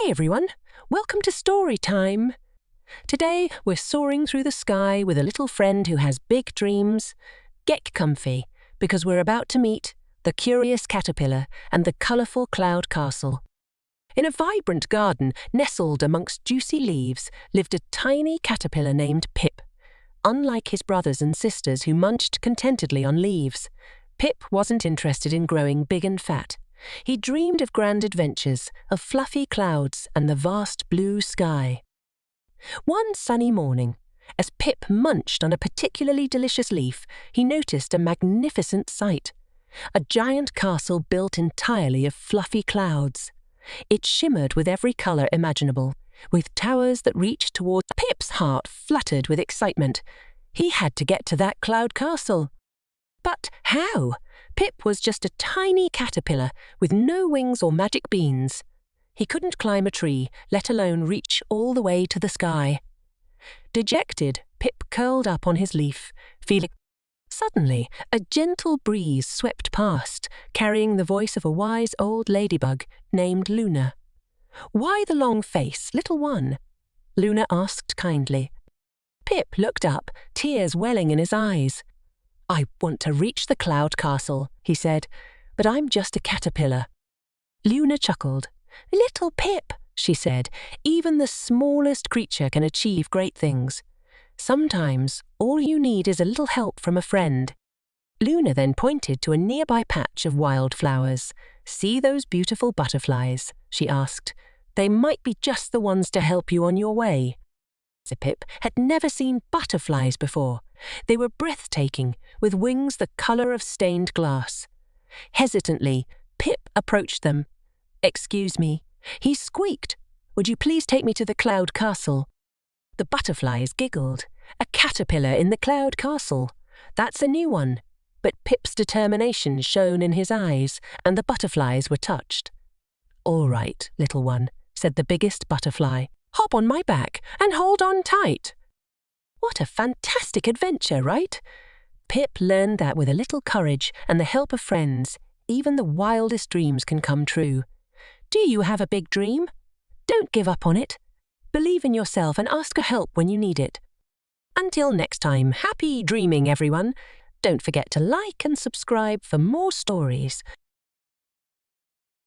Hey everyone, welcome to Story Time. Today we're soaring through the sky with a little friend who has big dreams. Get comfy, because we're about to meet the curious caterpillar and the colourful cloud castle. In a vibrant garden nestled amongst juicy leaves lived a tiny caterpillar named Pip. Unlike his brothers and sisters who munched contentedly on leaves, Pip wasn't interested in growing big and fat. He dreamed of grand adventures, of fluffy clouds and the vast blue sky. One sunny morning, as Pip munched on a particularly delicious leaf, he noticed a magnificent sight. A giant castle built entirely of fluffy clouds. It shimmered with every colour imaginable, with towers that reached towards. Pip's heart fluttered with excitement. He had to get to that cloud castle. But how? Pip was just a tiny caterpillar with no wings or magic beans. He couldn't climb a tree, let alone reach all the way to the sky. Dejected, Pip curled up on his leaf, feeling. Suddenly, a gentle breeze swept past, carrying the voice of a wise old ladybug named Luna. "Why the long face, little one?" Luna asked kindly. Pip looked up, tears welling in his eyes. "I want to reach the cloud castle," he said, "but I'm just a caterpillar." Luna chuckled. "Little Pip," she said, "even the smallest creature can achieve great things. Sometimes all you need is a little help from a friend." Luna then pointed to a nearby patch of wildflowers. "See those beautiful butterflies?" she asked. "They might be just the ones to help you on your way." Pip had never seen butterflies before. They were breathtaking, with wings the colour of stained glass. Hesitantly, Pip approached them. "Excuse me," he squeaked. "Would you please take me to the cloud castle?" The butterflies giggled. A caterpillar in the cloud castle. That's a new one. But Pip's determination shone in his eyes, and the butterflies were touched. "All right, little one," said the biggest butterfly. "Hop on my back and hold on tight." What a fantastic adventure, right? Pip learned that with a little courage and the help of friends, even the wildest dreams can come true. Do you have a big dream? Don't give up on it. Believe in yourself and ask for help when you need it. Until next time, happy dreaming, everyone. Don't forget to like and subscribe for more stories.